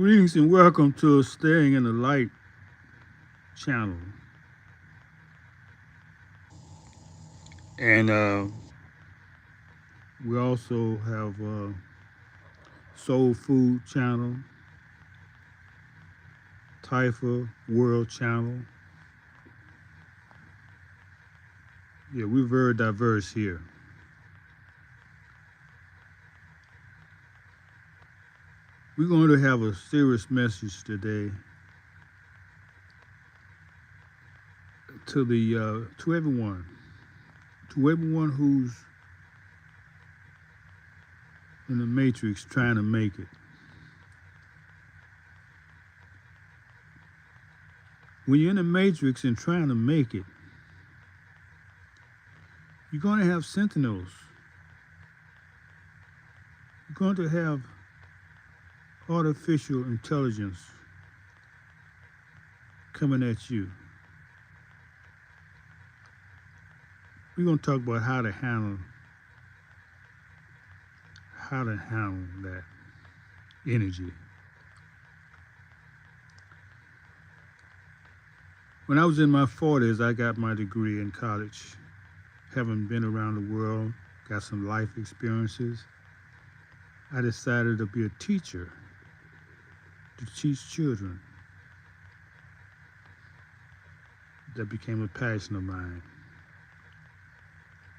Greetings and welcome to Staying in the Light channel. And we also have Soul Food channel, Typha World channel. Yeah, we're very diverse here. We're going to have a serious message today to everyone who's in the matrix trying to make it. When you're in the matrix and trying to make it, you're going to have sentinels. You're going to have artificial intelligence coming at you. We're going to talk about how to handle that energy. When I was in my 40s, I got my degree in college. Having been around the world, got some life experiences, I decided to be a teacher, to teach children. That became a passion of mine.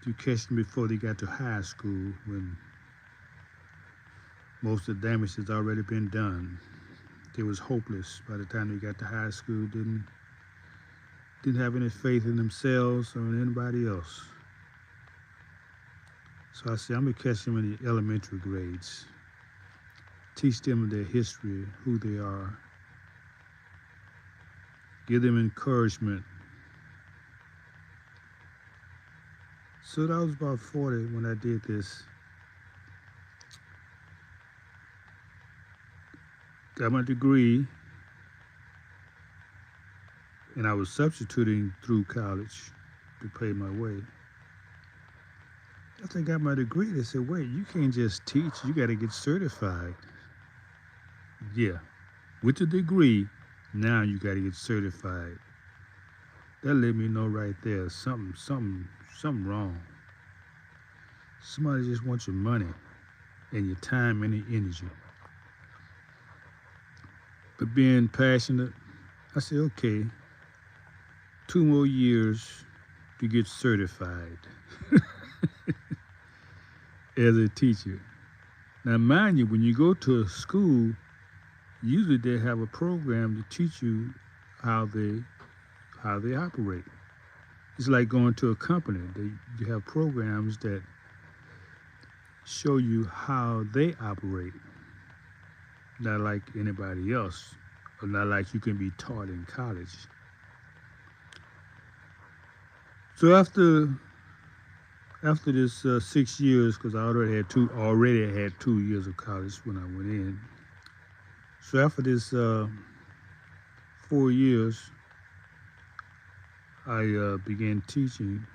To catch them before they got to high school when most of the damage has already been done. They was hopeless by the time they got to high school, didn't have any faith in themselves or in anybody else. So I said, I'm gonna catch them in the elementary grades, teach them their history, who they are, give them encouragement. So that was about 40 when I did this. Got my degree, and I was substituting through college to pay my way. After I got my degree, they said, wait, you can't just teach, you gotta get certified. Yeah, with the degree, now you gotta get certified. That let me know right there, something wrong. Somebody just wants your money and your time and your energy. But being passionate, I said, okay, 2 more years to get certified as a teacher. Now, mind you, when you go to a school, usually they have a program to teach you how they operate. It's like going to a company. You have programs that show you how they operate. Not like anybody else, or not like you can be taught in college. So after this 6 years, because I already had 2 years of college when I went in. So after this 4 years, I began teaching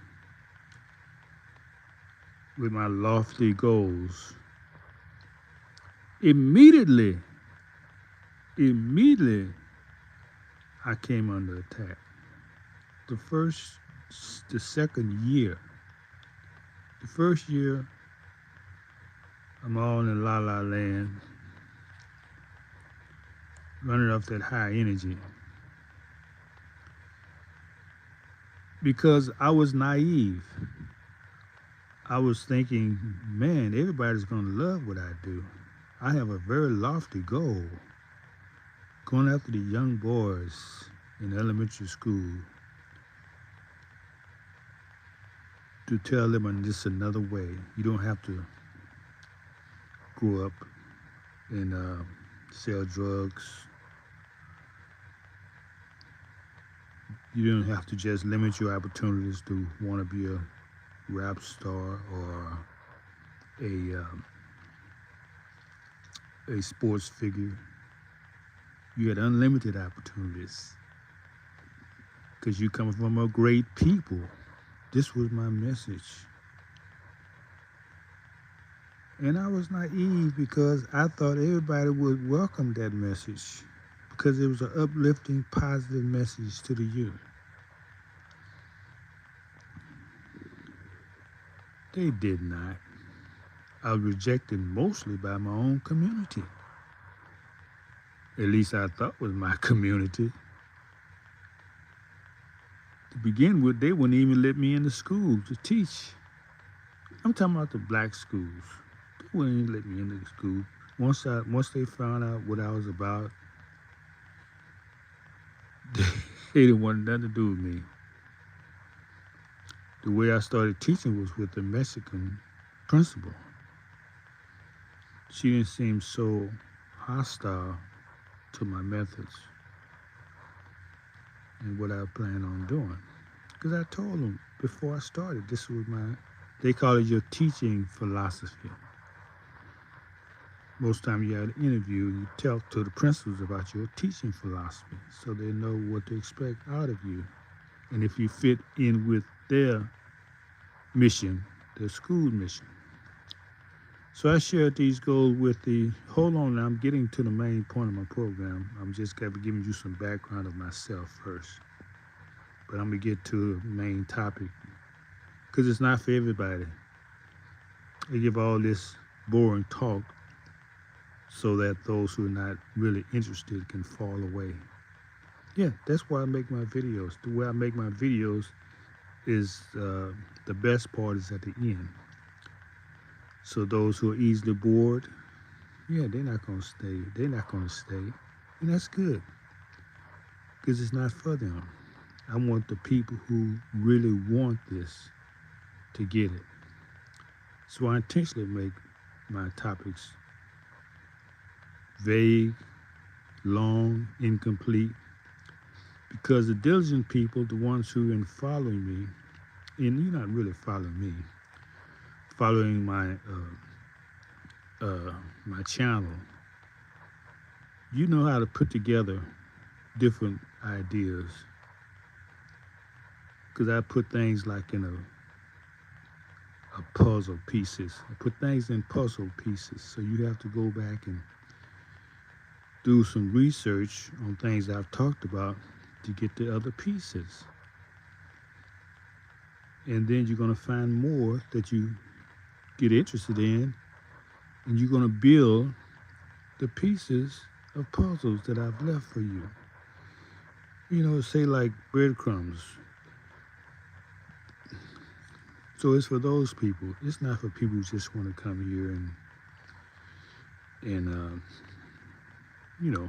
with my lofty goals. Immediately, I came under attack. The second year. The first year, I'm all in la la land, running off that high energy. Because I was naive. I was thinking, man, everybody's gonna love what I do. I have a very lofty goal. Going after the young boys in elementary school to tell them this another way. You don't have to grow up and sell drugs. You don't have to just limit your opportunities to want to be a rap star or a sports figure. You had unlimited opportunities because you come from a great people. This was my message. And I was naive because I thought everybody would welcome that message because it was an uplifting, positive message to the youth. They did not. I was rejected mostly by my own community. At least I thought was my community. To begin with, they wouldn't even let me into school to teach. I'm talking about the black schools. They wouldn't even let me into the school. Once they found out what I was about, they didn't want nothing to do with me. The way I started teaching was with the Mexican principal. She didn't seem so hostile to my methods and what I plan on doing. Because I told them before I started, this was they call it your teaching philosophy. Most time you have an interview, you talk to the principals about your teaching philosophy so they know what to expect out of you. And if you fit in with their mission, their school mission. So I shared these goals with hold on, now I'm getting to the main point of my program. I'm just giving you some background of myself first. But I'm going to get to the main topic because it's not for everybody. They give all this boring talk so that those who are not really interested can fall away. Yeah, that's why I make my videos. The way I make my videos is the best part is at the end. So those who are easily bored, yeah, they're not going to stay. They're not going to stay. And that's good because it's not for them. I want the people who really want this to get it. So I intentionally make my topics vague, long, incomplete, because the diligent people, the ones who are following me, and you're not really following me, following my channel, you know how to put together different ideas. Because I put things like in a puzzle pieces. I put things in puzzle pieces. So you have to go back and do some research on things I've talked about to get the other pieces. And then you're going to find more that you get interested in, and you're going to build the pieces of puzzles that I've left for you. You know, say like breadcrumbs. So it's for those people. It's not for people who just want to come here and you know,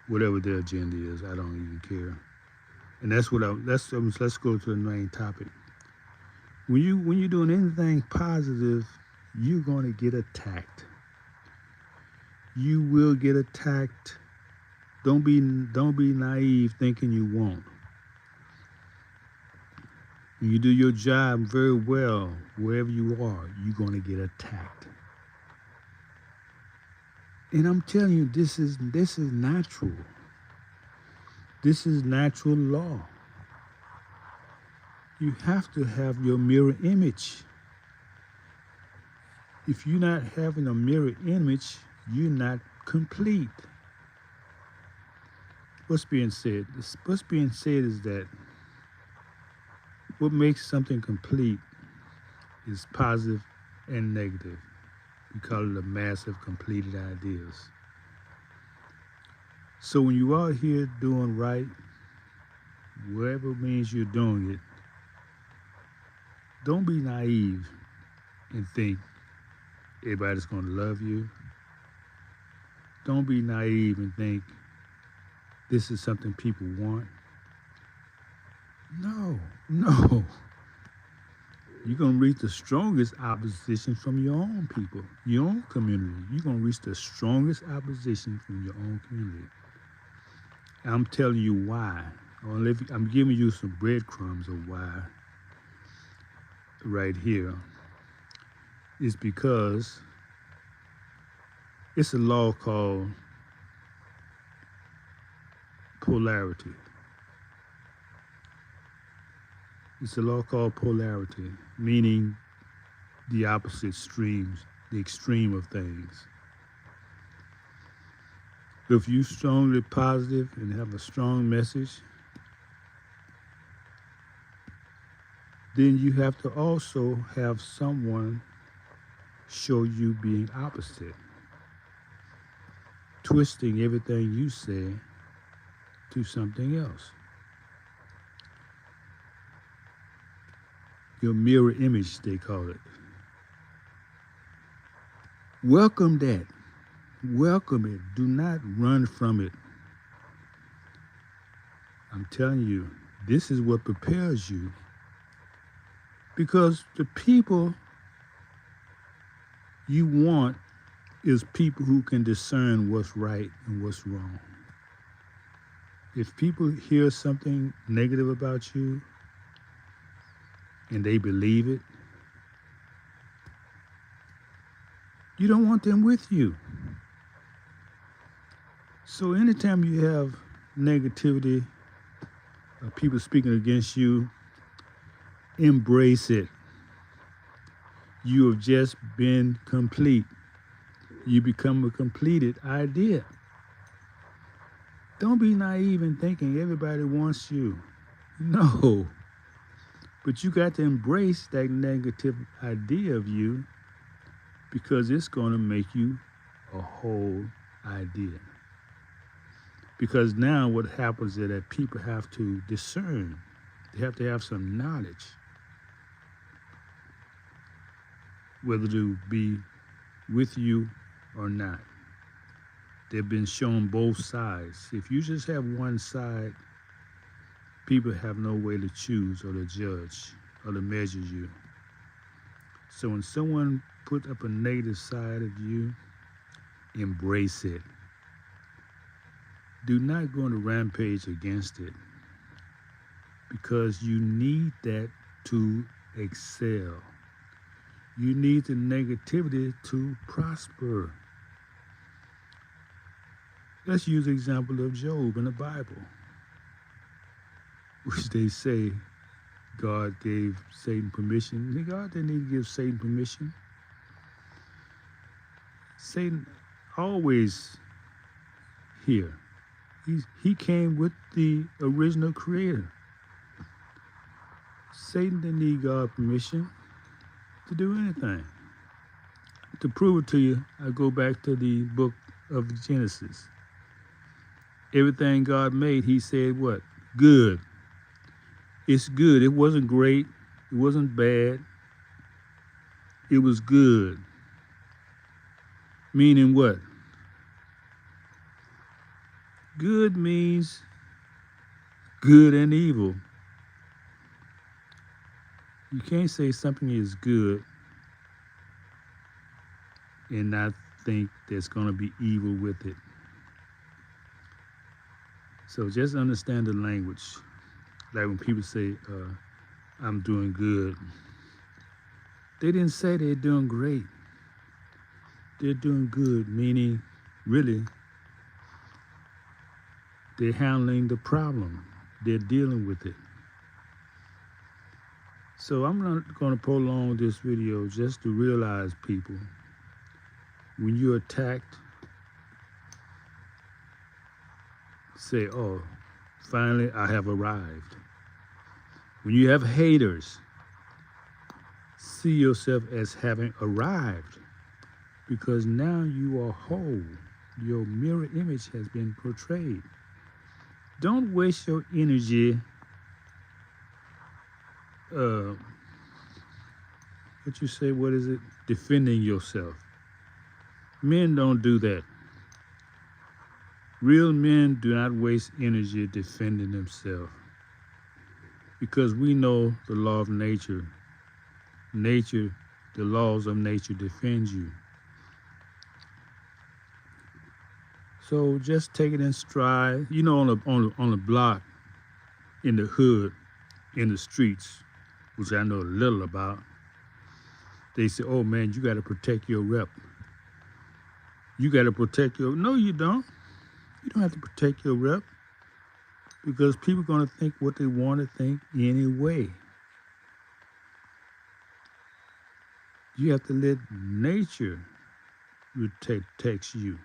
whatever their agenda is. I don't even care. And that's let's go to the main topic. When you're doing anything positive, you're going to get attacked. You will get attacked. Don't be naive thinking you won't. When you do your job very well, wherever you are, you're going to get attacked. And I'm telling you, this is natural. This is natural law. You have to have your mirror image. If you're not having a mirror image, you're not complete. What's being said is that what makes something complete is positive and negative. We call it a mass of completed ideas. So when you are here doing right, whatever means you're doing it, don't be naive and think everybody's going to love you. Don't be naive and think this is something people want. No. You're going to reach the strongest opposition from your own people, your own community. You're going to reach the strongest opposition from your own community. And I'm telling you why. I'm giving you some breadcrumbs of why right here. It's because it's a law called polarity. It's a law called polarity, meaning the opposite streams, the extreme of things. If you strongly positive and have a strong message, then you have to also have someone show you being opposite, twisting everything you say to something else. Your mirror image, they call it. Welcome that. Welcome it. Do not run from it. I'm telling you, this is what prepares you. Because the people you want is people who can discern what's right and what's wrong. If people hear something negative about you and they believe it, you don't want them with you. So anytime you have negativity, people speaking against you, embrace it. You have just been complete. You become a completed idea. Don't be naive in thinking everybody wants you. No. But you got to embrace that negative idea of you because it's going to make you a whole idea. Because now what happens is that people have to discern. They have to have some knowledge whether to be with you or not. They've been shown both sides. If you just have one side, people have no way to choose or to judge or to measure you. So when someone puts up a negative side of you, embrace it. Do not go on a rampage against it because you need that to excel. You need the negativity to prosper. Let's use the example of Job in the Bible, which they say God gave Satan permission. God didn't need to give Satan permission. Satan always here. He came with the original creator. Satan didn't need God's permission to do anything. To prove it to you, I go back to the book of Genesis. Everything God made, he said what? Good. It's good. It wasn't great. It wasn't bad. It was good. Meaning what? Good means good and evil. You can't say something is good and not think there's going to be evil with it. So just understand the language. Like when people say, I'm doing good, they didn't say they're doing great. They're doing good, meaning really they're handling the problem. They're dealing with it. So I'm not going to prolong this video just to realize, people, when you're attacked, say, oh, finally I have arrived. When you have haters, see yourself as having arrived because now you are whole. Your mirror image has been portrayed. Don't waste your energy defending yourself. Men don't do that. Real men do not waste energy defending themselves because we know the law of nature. The laws of nature defend you. So just take it in stride. You know, on the block, in the hood, in the streets, which I know a little about, they say, oh man, you got to protect your rep. You got to protect your, no you don't. You don't have to protect your rep because people are going to think what they want to think anyway. You have to let nature text you.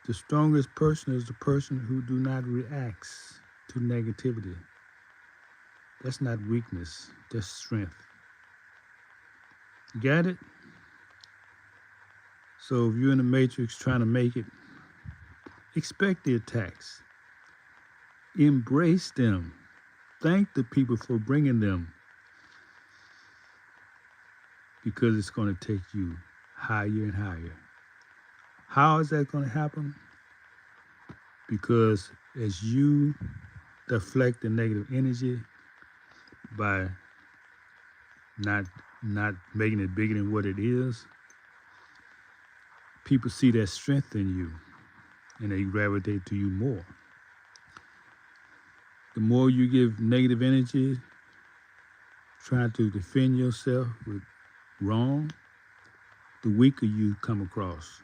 The strongest person is the person who do not reacts to negativity. That's not weakness, that's strength. Got it? So if you're in the matrix trying to make it, expect the attacks. Embrace them. Thank the people for bringing them, because it's going to take you higher and higher. How is that going to happen? Because as you deflect the negative energy by not making it bigger than what it is, people see that strength in you and they gravitate to you more. The more you give negative energy, trying to defend yourself with wrong, the weaker you come across.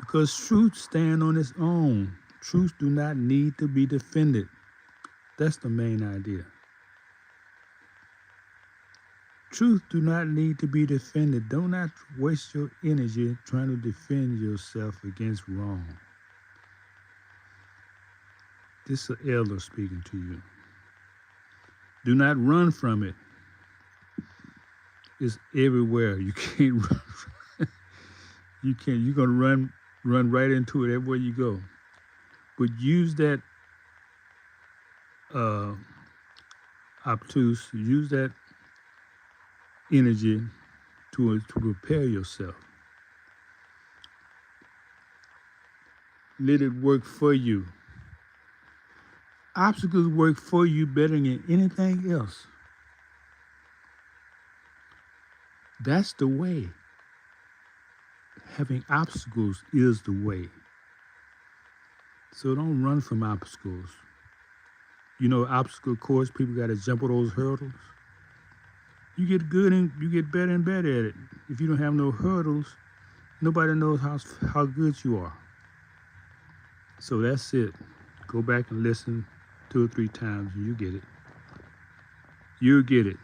Because truth stands on its own. Truth do not need to be defended. That's the main idea. Truth do not need to be defended. Do not waste your energy trying to defend yourself against wrong. This is an elder speaking to you. Do not run from it. It's everywhere. You can't run from it. You can't. You're going to run right into it everywhere you go. But use that obtuse, use that energy to prepare yourself. Let it work for you. Obstacles work for you better than anything else. That's the way. Having obstacles is the way. So don't run from obstacles. You know, obstacle course, people got to jump all those hurdles. You get good and you get better and better at it. If you don't have no hurdles, nobody knows how good you are. So that's it. Go back and listen 2 or 3 times and you get it. You'll get it.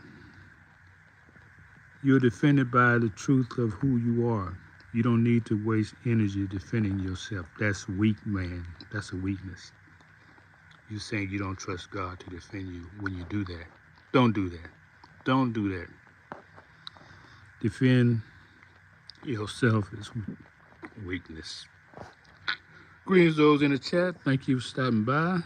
You're defended by the truth of who you are. You don't need to waste energy defending yourself. That's weak, man. That's a weakness. You're saying you don't trust God to defend you when you do that. Don't do that. Don't do that. Defend yourself is weakness. Greetings those in the chat. Thank you for stopping by.